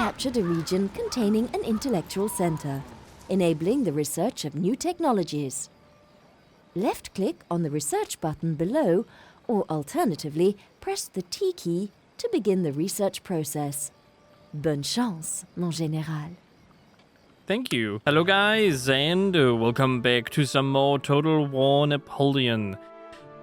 captured a region containing an intellectual center, enabling the research of new technologies. Left-click on the research button below, or alternatively, press the T key to begin the research process. Bonne chance, mon général. Thank you. Hello guys, and welcome back to some more Total War Napoleon.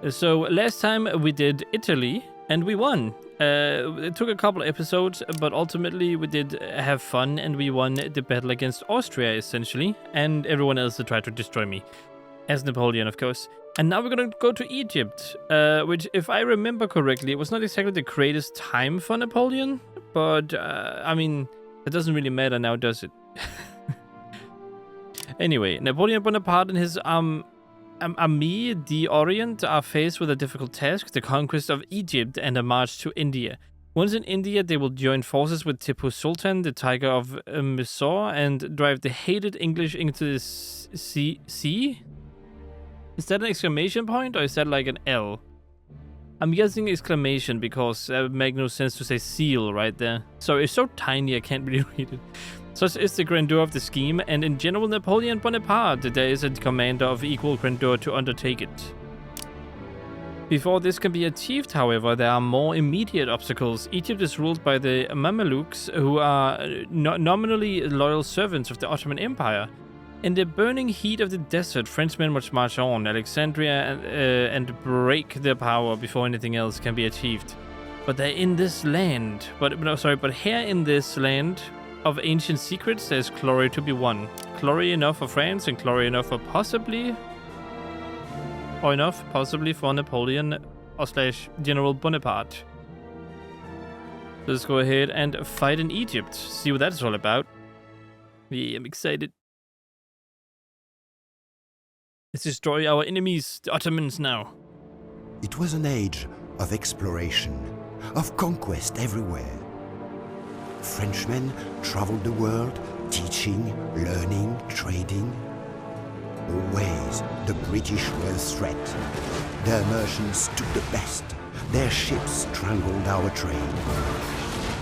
So last time we did Italy, and we won. It took a couple episodes, but ultimately we did have fun, and we won the battle against Austria, essentially, and everyone else that tried to destroy me. As Napoleon, of course. And now we're gonna go to Egypt, which, if I remember correctly, was not exactly the greatest time for Napoleon, but, I mean, it doesn't really matter now, does it? Anyway, Napoleon Bonaparte and his Armée d'Orient are faced with a difficult task, the conquest of Egypt and a march to India. Once in India, they will join forces with Tipu Sultan, the Tiger of Mysore, and drive the hated English into the sea? Is that an exclamation point, or is that like an L? I'm guessing exclamation, because it makes no sense to say seal right there. Sorry, it's so tiny I can't really read it. Such is the grandeur of the scheme, and in General Napoleon Bonaparte, there is a commander of equal grandeur to undertake it. Before this can be achieved, however, there are more immediate obstacles. Egypt is ruled by the Mamelukes, who are nominally loyal servants of the Ottoman Empire. In the burning heat of the desert, Frenchmen must march on Alexandria and break their power before anything else can be achieved. But they're in this land, but here in this land of ancient secrets, there's glory to be won. Glory enough for France, and glory enough for possibly for Napoleon / General Bonaparte. Let's go ahead and fight in Egypt. See what that's all about. Yeah, I'm excited. Let's destroy our enemies, the Ottomans, now. It was an age of exploration, of conquest everywhere. Frenchmen traveled the world, teaching, learning, trading. Always the British were a threat. Their merchants took the best. Their ships strangled our trade.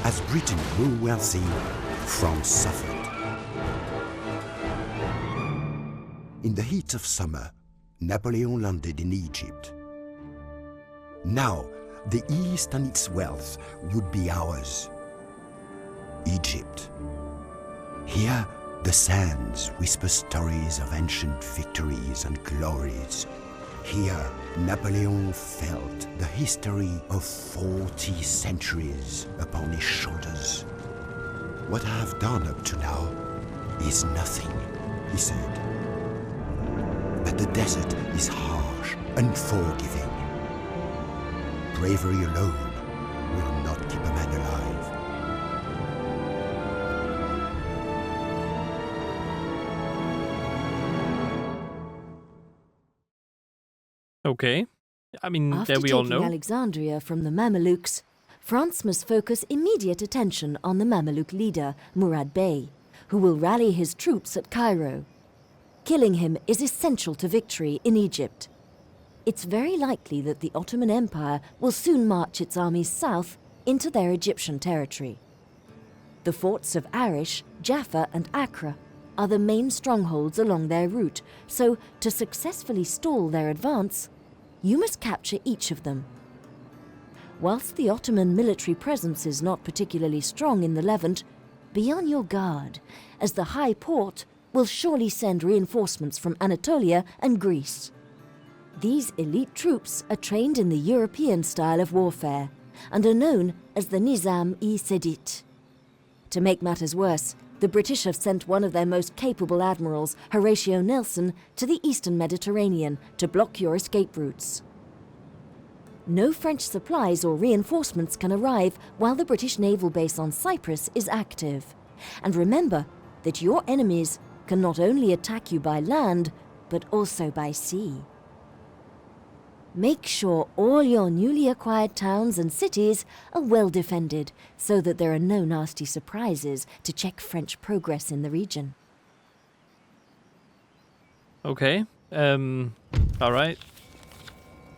As Britain grew wealthy, France suffered. In the heat of summer, Napoleon landed in Egypt. Now, the East and its wealth would be ours. Egypt. Here, the sands whisper stories of ancient victories and glories. Here, Napoleon felt the history of 40 centuries upon his shoulders. What I have done up to now is nothing, he said. But the desert is harsh, unforgiving. Bravery alone will not keep a man alive. Okay. I mean, After that we all taking know. Alexandria from the Mamelukes, France must focus immediate attention on the Mameluke leader, Murad Bey, who will rally his troops at Cairo. Killing him is essential to victory in Egypt. It's very likely that the Ottoman Empire will soon march its armies south into their Egyptian territory. The forts of Arish, Jaffa, and Accra are the main strongholds along their route, so to successfully stall their advance, you must capture each of them. Whilst the Ottoman military presence is not particularly strong in the Levant, be on your guard, as the High Porte will surely send reinforcements from Anatolia and Greece. These elite troops are trained in the European style of warfare and are known as the Nizam-i-Sedit. To make matters worse, the British have sent one of their most capable admirals, Horatio Nelson, to the eastern Mediterranean to block your escape routes. No French supplies or reinforcements can arrive while the British naval base on Cyprus is active. And remember that your enemies can not only attack you by land, but also by sea. Make sure all your newly acquired towns and cities are well defended, so that there are no nasty surprises to check French progress in the region. Okay. Alright.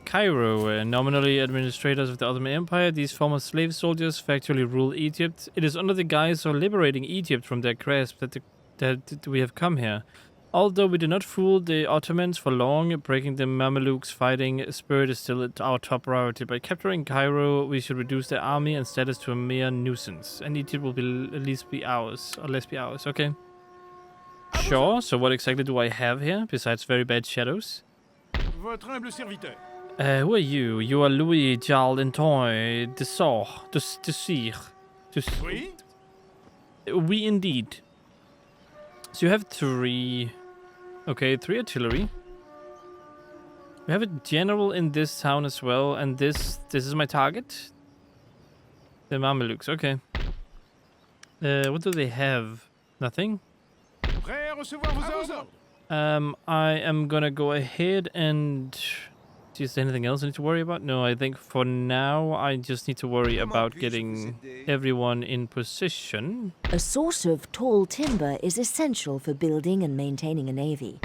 Cairo, nominally administrators of the Ottoman Empire, these former slave soldiers factually rule Egypt. It is under the guise of liberating Egypt from their grasp that we have come here. Although we do not fool the Ottomans for long, breaking the Mamelukes' fighting spirit is still our top priority. By capturing Cairo, we should reduce their army and status to a mere nuisance, and Egypt will at least be ours, or less be ours. Okay. Sure, so what exactly do I have here, besides very bad shadows? Votre humble serviteur. Who are you? You are Louis Charles Antoine de Sire. Oui? We indeed. So you have 3... Okay, 3 artillery. We have a general in this town as well, and this is my target? The Mamelukes, okay. What do they have? Nothing? Prêt à recevoir vos ordres? I am gonna go ahead and... Is there anything else I need to worry about? No, I think for now I just need to worry about getting everyone in position. A source of tall timber is essential for building and maintaining a navy.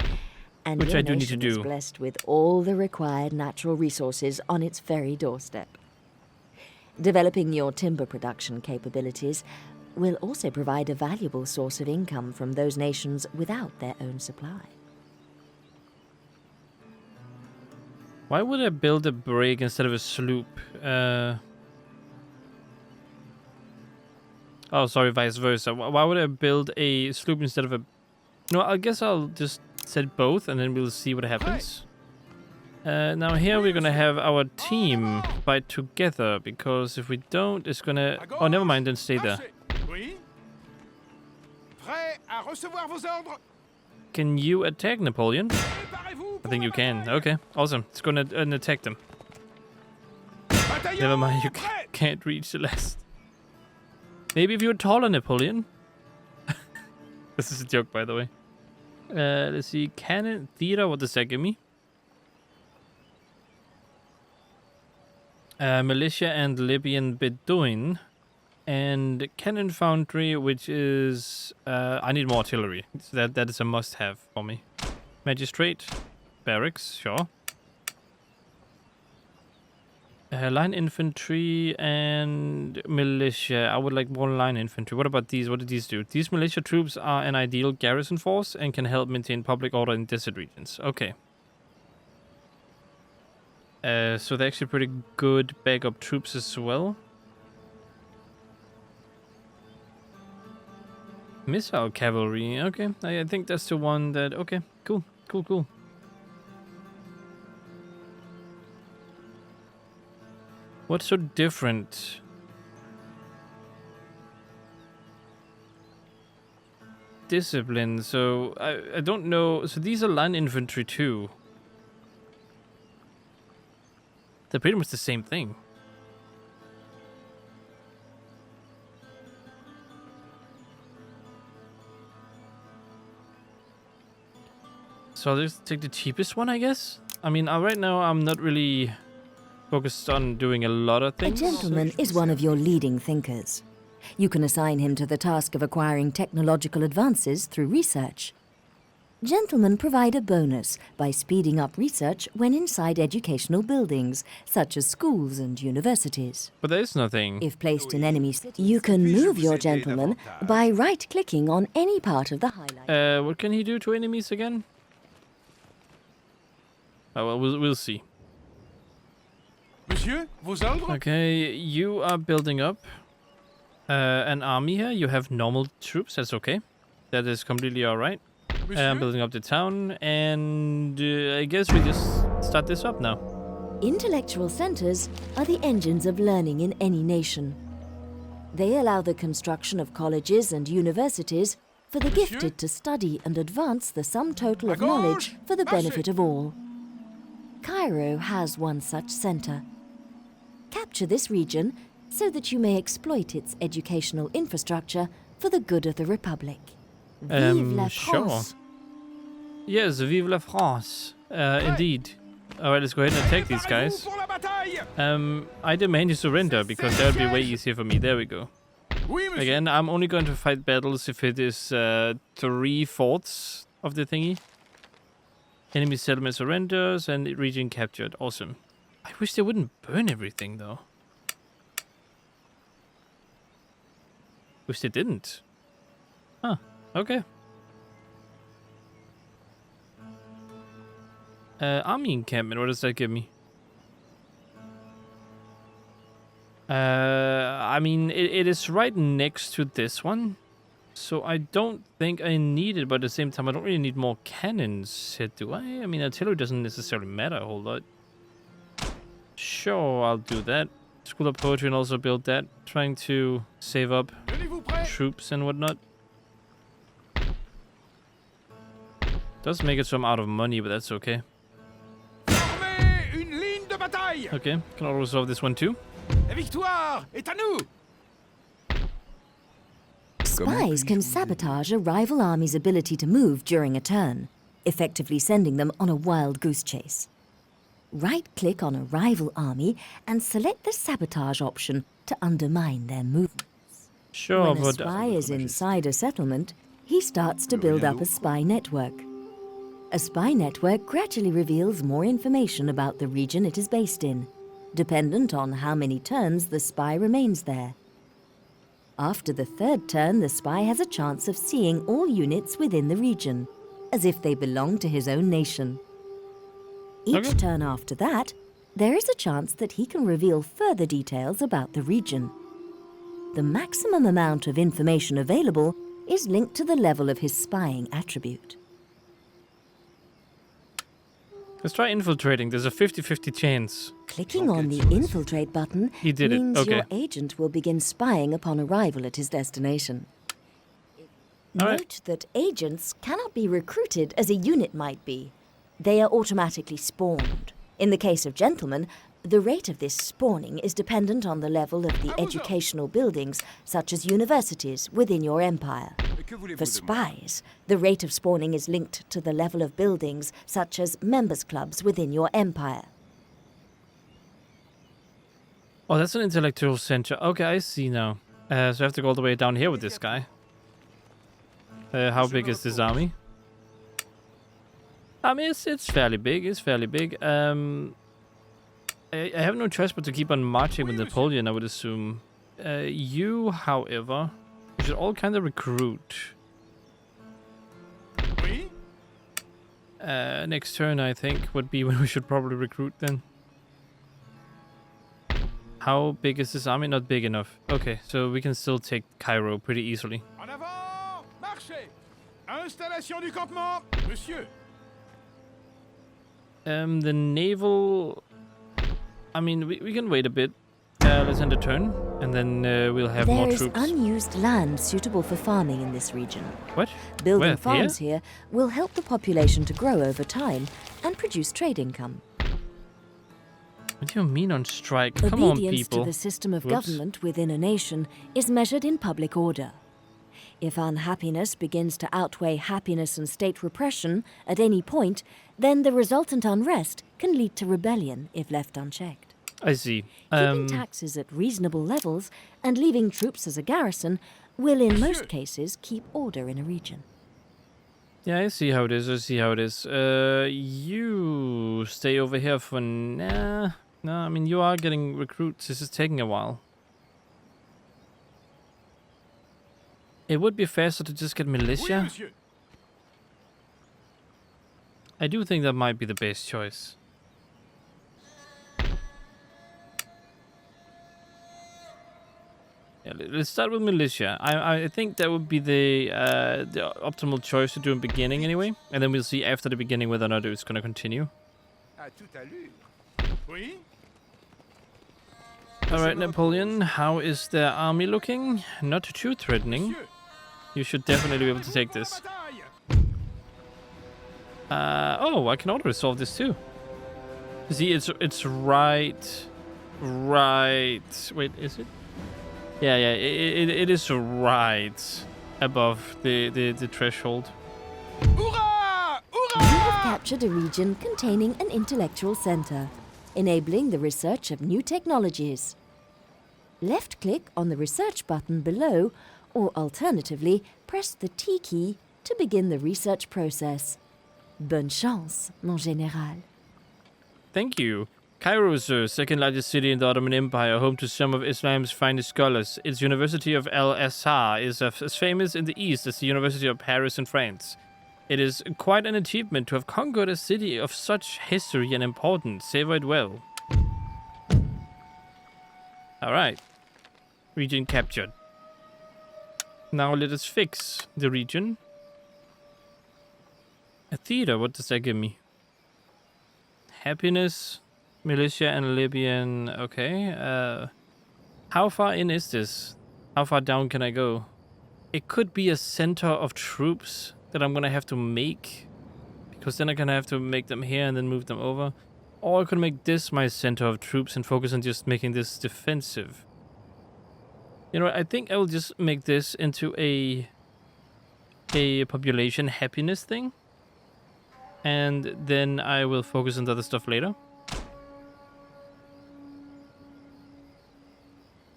And Which your I do need to nation is do. blessed with all the required natural resources on its very doorstep. Developing your timber production capabilities will also provide a valuable source of income from those nations without their own supply. Why would I build a brig instead of a sloop? Oh, sorry, vice versa. Why would I build a sloop instead of a... No, I guess I'll just set both and then we'll see what happens. Now here we're gonna have our team fight together, because if we don't, it's gonna... Oh, never mind, then stay there. Oui? Prêt à recevoir vos ordres? Can you attack Napoleon? Préparez-vous I pour think la you can. bataille. Okay, awesome. Let's go and attack them. Bataillon, Never mind, you prêt. can't reach the last. Maybe if you were taller, Napoleon. This is a joke, by the way. Let's see. Cannon, theater, what does that give me? Militia and Libyan Bedouin. And cannon foundry, which is... I need more artillery. So that is a must-have for me. Magistrate. Barracks, sure. Line infantry and militia. I would like more line infantry. What about these? What do these do? These militia troops are an ideal garrison force and can help maintain public order in desert regions. Okay. So they're actually pretty good backup troops as well. Missile cavalry. Okay, I think that's the one that... Okay, cool. What's so different? Discipline. So I don't know. So these are line infantry too. They're pretty much the same thing. So I'll just take the cheapest one, I guess. I mean, right now I'm not really focused on doing a lot of A things. gentleman is one of your leading thinkers. You can assign him to the task of acquiring technological advances through research. Gentlemen provide a bonus by speeding up research when inside educational buildings, such as schools and universities. But there is nothing. If placed in enemy cities, you can move your gentleman by right-clicking on any part of the highlight. What can he do to enemies again? Oh, well, we'll see. Monsieur, vos ordres? Okay, you are building up an army here. You have normal troops. That's okay. That is completely all right. I'm Monsieur? building up the town, and I guess we just start this up now. Intellectual centers are the engines of learning in any nation. They allow the construction of colleges and universities for the Monsieur? gifted to study and advance the sum total of À gauche, knowledge for the marchez. benefit of all. Cairo has one such center. Capture this region so that you may exploit its educational infrastructure for the good of the Republic. Vive la Sure. France! Yes, vive la France. Indeed. Alright, let's go ahead and attack these guys. Pour la bataille. I demand you surrender, because that would be way easier for me. There we go. Oui, monsieur. Again, I'm only going to fight battles if it is 3/4 of the thingy. Enemy settlement surrenders and region captured. Awesome. I wish they wouldn't burn everything, though. Wish they didn't. Huh. Okay. Army encampment. What does that give me? I mean, it is right next to this one. So I don't think I need it, but at the same time, I don't really need more cannons here, do I? I mean, artillery doesn't necessarily matter a whole lot. Sure, I'll do that. School of Poetry and also build that. Trying to save up troops and whatnot. Does make it so I'm out of money, but that's okay. Okay, can auto resolve this one too. La victoire est à nous! Spies can sabotage a rival army's ability to move during a turn, effectively sending them on a wild goose chase. Right-click on a rival army and select the sabotage option to undermine their movements. Sure, When a spy is inside a settlement, he starts to build up a spy network. A spy network gradually reveals more information about the region it is based in, dependent on how many turns the spy remains there. After the third turn, the spy has a chance of seeing all units within the region, as if they belong to his own nation. Each turn after that, there is a chance that he can reveal further details about the region. The maximum amount of information available is linked to the level of his spying attribute. Let's try infiltrating. There's a 50-50 chance. Clicking on the infiltrate button means your agent will begin spying upon arrival at his destination. Note that agents cannot be recruited as a unit might be. They are automatically spawned. In the case of gentlemen, the rate of this spawning is dependent on the level of the educational buildings, such as universities, within your empire. For spies, the rate of spawning is linked to the level of buildings, such as members' clubs within your empire. Oh, that's an intellectual center. Okay, I see now. So I have to go all the way down here with this guy. How big is this army? I mean, it's fairly big. It's fairly big. I have no choice but to keep on marching with Napoleon, I would assume. You, however, should all kind of recruit. Next turn, I think, would be when we should probably recruit then. How big is this army? Not big enough. Okay, so we can still take Cairo pretty easily. En avant! Marchez! Installation du campement! Monsieur! The naval... I mean, we can wait a bit. Let's end a turn, and then we'll have more troops. There is unused land suitable for farming in this region. What? Building farms here will help the population to grow over time and produce trade income. What do you mean on strike? Come on, people. Obedience to the system of government within a nation is measured in public order. If unhappiness begins to outweigh happiness and state repression at any point, then the resultant unrest can lead to rebellion if left unchecked. I see. Keeping taxes at reasonable levels and leaving troops as a garrison will in most cases keep order in a region. Yeah, I see how it is. I see how it is. You stay over here for nah. No, I mean, you are getting recruits. This is taking a while. It would be faster to just get militia. I do think that might be the best choice. Yeah, let's start with militia. I think that would be the optimal choice to do in the beginning anyway. And then we'll see after the beginning whether or not it's going to continue. Alright, Napoleon, how is their army looking? Not too threatening. You should definitely be able to take this. Oh, I can auto-resolve this too. See, it's right... Wait, is it? Yeah, it is right above the threshold. Hurrah! You have captured a region containing an intellectual center, enabling the research of new technologies. Left-click on the research button below, or alternatively, press the T key to begin the research process. Bonne chance, mon général. Thank you. Cairo is the second largest city in the Ottoman Empire, home to some of Islam's finest scholars. Its University of Al-Azhar is as famous in the East as the University of Paris in France. It is quite an achievement to have conquered a city of such history and importance. Savor it well. Alright. Region captured. Now let us fix the region. A theater, what does that give me? Happiness, militia and Libyan, okay. How far in is this? How far down can I go? It could be a center of troops that I'm gonna have to make. Because then I'm gonna have to make them here and then move them over. Or I could make this my center of troops and focus on just making this defensive. You know what, I think I will just make this into a population happiness thing. And then I will focus on the other stuff later.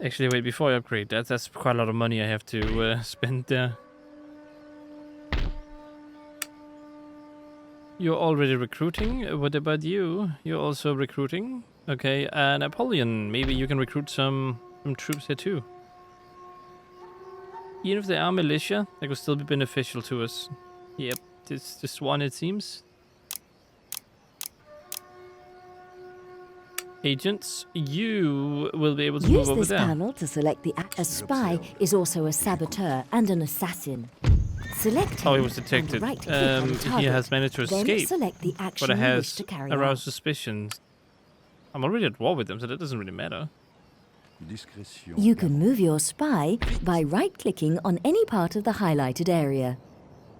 Actually, wait, before I upgrade, that's quite a lot of money I have to spend there. You're already recruiting. What about you? You're also recruiting. Okay, Napoleon, maybe you can recruit some troops here too. Even if they are militia, they could still be beneficial to us. Yep, this one it seems. Agents, you will be able to move over there. Use this panel to select the A spy is also a saboteur and an assassin. Select him. Oh, he was detected. Right-click on the target. He has managed to Then escape, select the action but it you wish has to carry aroused out. suspicions. I'm already at war with them, so that doesn't really matter. You can move your spy by right-clicking on any part of the highlighted area.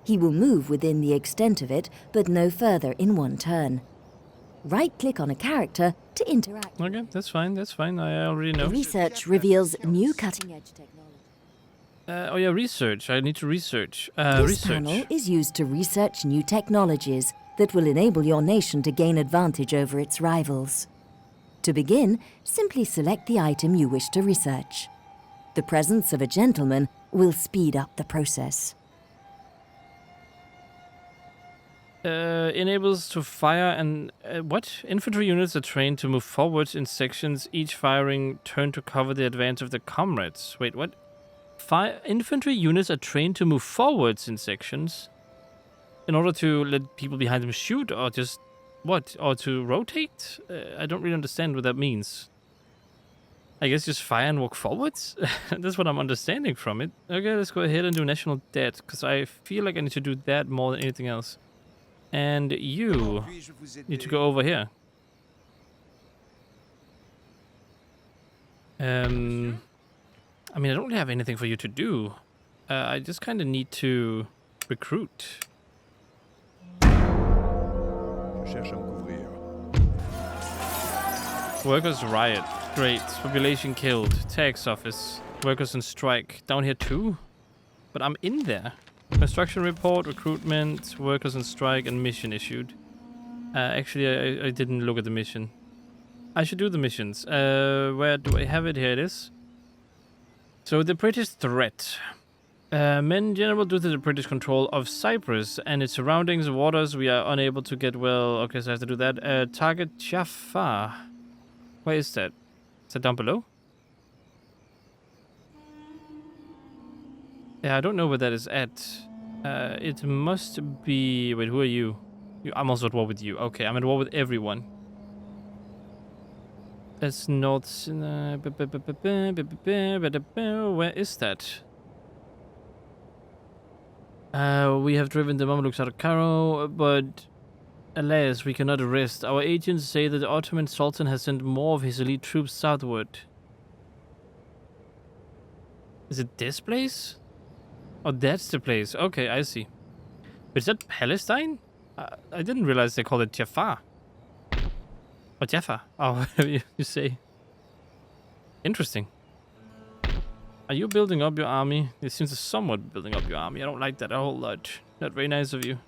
He will move within the extent of it, but no further in one turn. Right-click on a character to interact. Okay, that's fine, I already know. Research reveals new cutting-edge technology. Oh yeah, research. I need to research. This panel is used to research new technologies that will enable your nation to gain advantage over its rivals. To begin, simply select the item you wish to research. The presence of a gentleman will speed up the process. Enables to fire and what? Infantry units are trained to move forwards in sections, each firing turn to cover the advance of their comrades. Wait, what? Infantry units are trained to move forwards in sections in order to let people behind them shoot, or just what? Or to rotate? I don't really understand what that means. I guess just fire and walk forwards? That's what I'm understanding from it. Okay, let's go ahead and do national debt, because I feel like I need to do that more than anything else. And you need to go over here. I mean, I don't really have anything for you to do. I just kind of need to recruit. Workers riot. Great. Population killed. Tax office. Workers on strike. Down here too? But I'm in there. Construction report, recruitment, workers on strike, and mission issued. Actually, I didn't look at the mission. I should do the missions. Where do I have it? Here it is. So the British threat. Men general, due to the British control of Cyprus and its surroundings waters, we are unable to get well. Okay, so I have to do that. Target Jaffa. Where is that? Is that down below? Yeah, I don't know where that is at. It must be... Wait, who are you? I'm also at war with you. Okay, I'm at war with everyone. That's not... Where is that? We have driven the Mamelukes out of Cairo, but alas, we cannot arrest. Our agents say that the Ottoman Sultan has sent more of his elite troops southward. Is it this place? Oh, that's the place. Okay, I see. But is that Palestine? I didn't realize they called it Jaffa. Or Jaffa. Oh, you say. Interesting. Are you building up your army? It seems to somewhat building up your army. I don't like that a whole lot. Not very nice of you.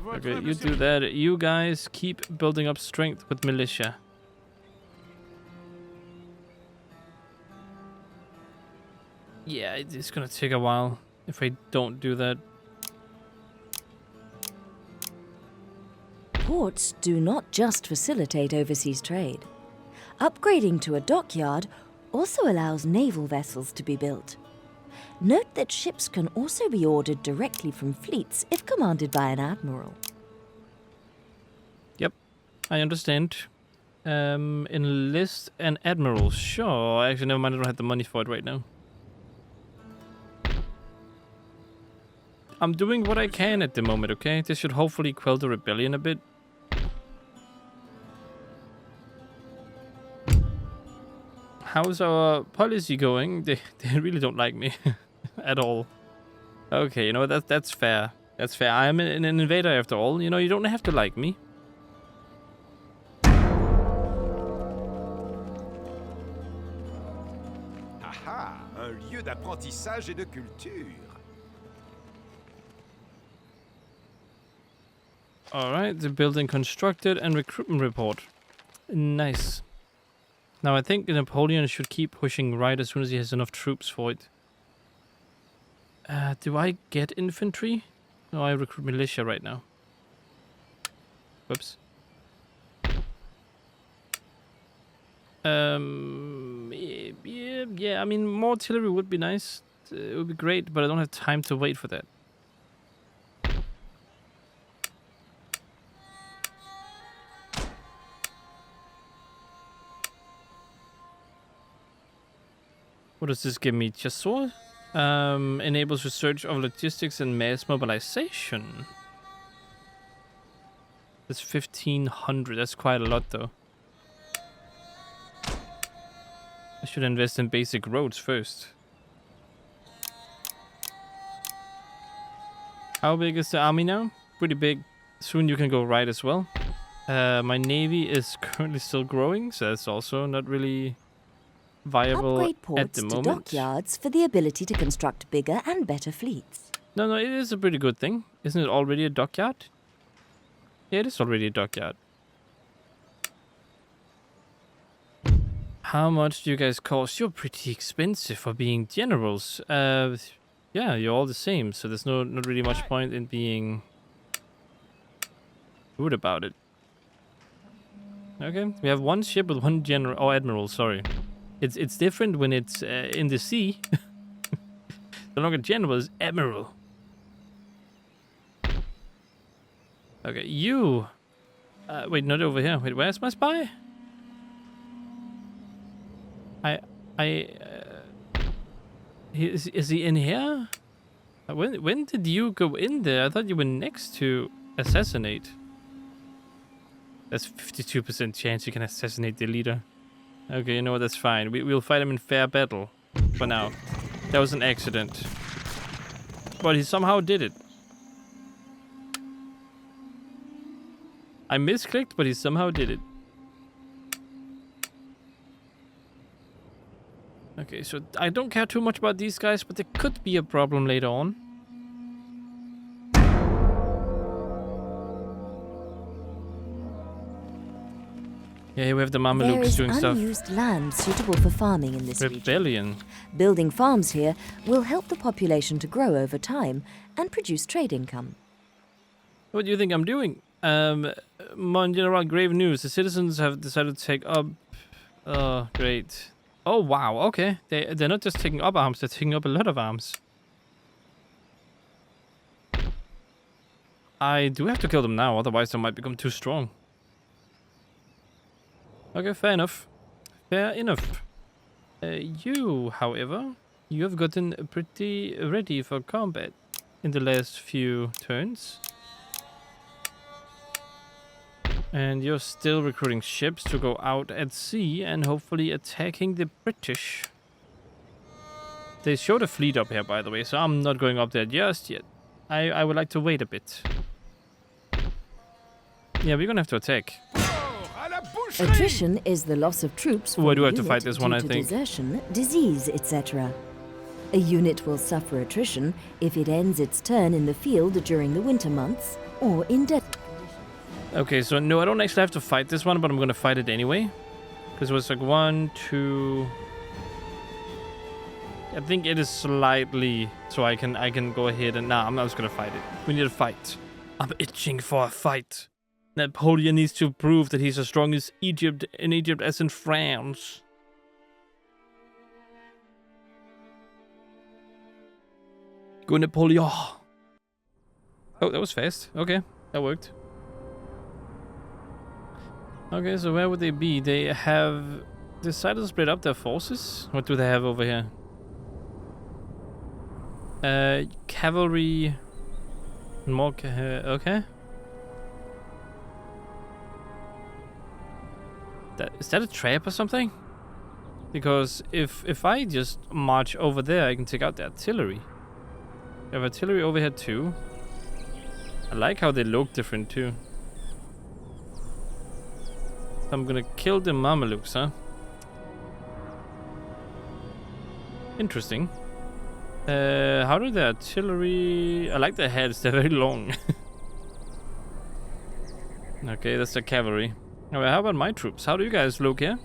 Okay, you do that. You guys keep building up strength with militia. Yeah, it's gonna take a while if I don't do that. Ports do not just facilitate overseas trade. Upgrading to a dockyard also allows naval vessels to be built. Note that ships can also be ordered directly from fleets if commanded by an admiral. Yep, I understand. Enlist an admiral. Sure, actually, never mind. I don't have the money for it right now. I'm doing what I can at the moment, okay? This should hopefully quell the rebellion a bit. How's our policy going? They really don't like me at all. Okay, you know, that's fair. That's fair. I'm an invader after all. You know, you don't have to like me. Aha, un lieu d'apprentissage et de culture. Alright, the building constructed and recruitment report. Nice. Now I think Napoleon should keep pushing right as soon as he has enough troops for it. Do I get infantry? No, I recruit militia right now. Whoops. Yeah, I mean, more artillery would be nice. It would be great, but I don't have time to wait for that. What does this give me? Chasseur? Enables research of logistics and mass mobilization. That's 1500. That's quite a lot, though. I should invest in basic roads first. How big is the army now? Pretty big. Soon you can go right as well. My navy is currently still growing, so that's also not really viable Upgrade ports at the moment. to dockyards for the ability to construct bigger and better fleets. No, it is a pretty good thing. Isn't it already a dockyard? Yeah, it is already a dockyard. How much do you guys cost? You're pretty expensive for being generals. Yeah, you're all the same, so there's not really much point in being rude about it. Okay, we have one ship with one general, or admiral, sorry. It's different when it's in the sea. No longer general, it's admiral. Okay, you. Wait, not over here. Wait, where's my spy? Is he in here? When did you go in there? I thought you were next to assassinate. That's 52% chance you can assassinate the leader. Okay, you know what? That's fine. We'll fight him in fair battle for now. That was an accident. But he somehow did it. I misclicked, but he somehow did it. Okay, so I don't care too much about these guys, but there could be a problem later on. Yeah, here we have the Mamelukes doing stuff. There is unused land suitable for farming in this Rebellion. region. Building farms here will help the population to grow over time and produce trade income. What do you think I'm doing? Mon General, grave news. The citizens have decided to take up... Oh, great. Oh, wow, okay. They're not just taking up arms, they're taking up a lot of arms. I do have to kill them now, otherwise they might become too strong. Okay, fair enough. Fair enough. You, however, you have gotten pretty ready for combat in the last few turns. And you're still recruiting ships to go out at sea and hopefully attacking the British. They showed a fleet up here, by the way, so I'm not going up there just yet. I would like to wait a bit. Yeah, we're gonna have to attack. Attrition is the loss of troops from I do a have to unit fight this one, due I to think. desertion, disease, etc. A unit will suffer attrition if it ends its turn in the field during the winter months or in dead. Okay, so no, I don't actually have to fight this one, but I'm gonna fight it anyway. Because it was like 1, 2... I think it is slightly... So I can go ahead and... Nah, I'm not just gonna fight it. We need a fight. I'm itching for a fight. Napoleon needs to prove that he's as strong as Egypt as in France. Go Napoleon. Oh, that was fast. Okay, that worked. Okay, so where would they be? They have decided to split up their forces. What do they have over here? Cavalry. More. Okay. Is that a trap or something? Because if I just march over there, I can take out the artillery. I have artillery over here too. I like how they look different too. I'm gonna kill the Mamelukes, huh? Interesting. How do the artillery... I like their heads, they're very long. Okay, that's the cavalry. Alright, how about my troops? How do you guys look here?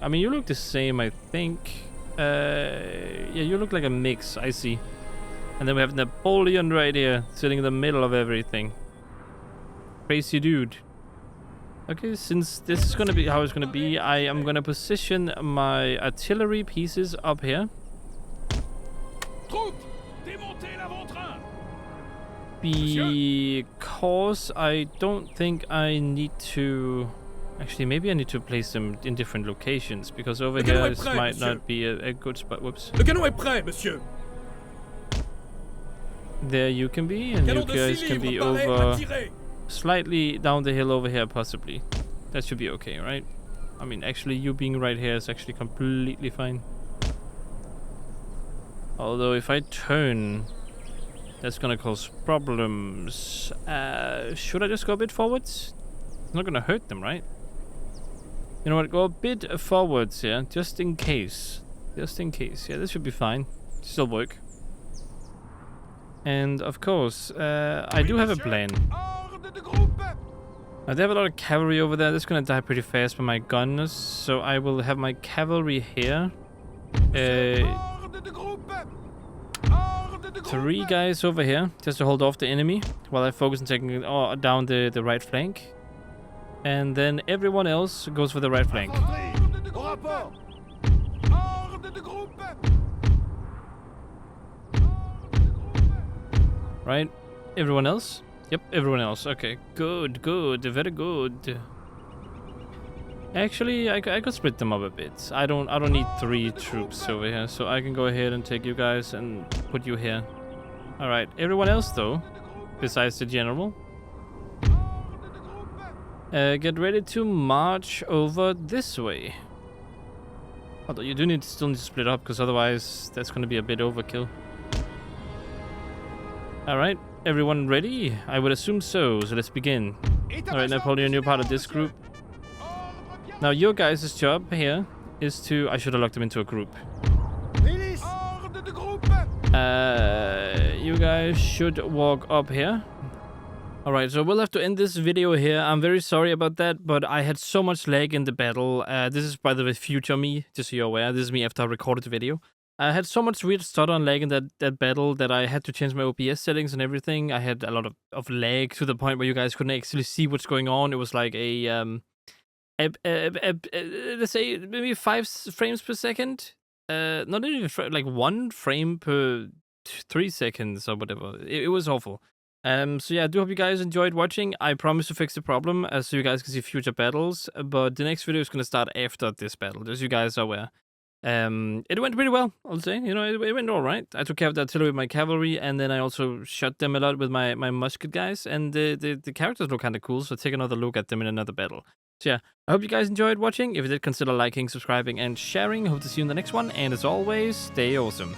I mean, you look the same, I think. Yeah, you look like a mix, I see. And then we have Napoleon right here, sitting in the middle of everything. Crazy dude. Okay, since this is gonna be how it's gonna be, I am gonna position my artillery pieces up here. Because I don't think I need to... Actually, maybe I need to place them in different locations, because over here this might not be a good spot. Whoops. Le canon est prêt, monsieur. There you can be, and you guys can be over... Slightly down the hill over here, possibly. That should be okay, right? I mean, actually, you being right here is actually completely fine. Although, if I turn, that's gonna cause problems. Should I just go a bit forwards? It's not gonna hurt them, right? You know what? Go a bit forwards here, just in case. Just in case. Yeah, this should be fine. Still work. And, of course, I do have a plan. Now, they have a lot of cavalry over there. That's gonna die pretty fast by my gunners, so I will have my cavalry here. 3 guys over here, just to hold off the enemy, while I focus on taking down the right flank. And then everyone else goes for the right flank. Right? Everyone else? Yep, everyone else. Okay, good, good, very good. Actually, I could split them up a bit. I don't need 3 troops over here, so I can go ahead and take you guys and put you here. All right, everyone else though, besides the general, get ready to march over this way. Although you do still need to split up, because otherwise that's going to be a bit overkill. All right. Everyone ready? I would assume so, so let's begin. Alright, Napoleon, you're part of this group. Now, your guys' job here is to... I should have locked them into a group. You guys should walk up here. Alright, so we'll have to end this video here. I'm very sorry about that, but I had so much lag in the battle. This is, by the way, future me, just so you're aware. This is me after I recorded the video. I had so much weird stutter and lag in that battle that I had to change my OBS settings and everything. I had a lot of lag to the point where you guys couldn't actually see what's going on. It was like let's say maybe 5 frames per second. Not even like 1 frame per 3 seconds or whatever. It was awful. So yeah, I do hope you guys enjoyed watching. I promise to fix the problem so you guys can see future battles. But the next video is going to start after this battle, just so you guys are aware. It went pretty well, I'll say. You know, it went all right. I took care of the artillery with my cavalry, and then I also shot them a lot with my musket guys. And the characters look kind of cool, so take another look at them in another battle. So yeah, I hope you guys enjoyed watching. If you did, consider liking, subscribing, and sharing. Hope to see you in the next one. And as always, stay awesome.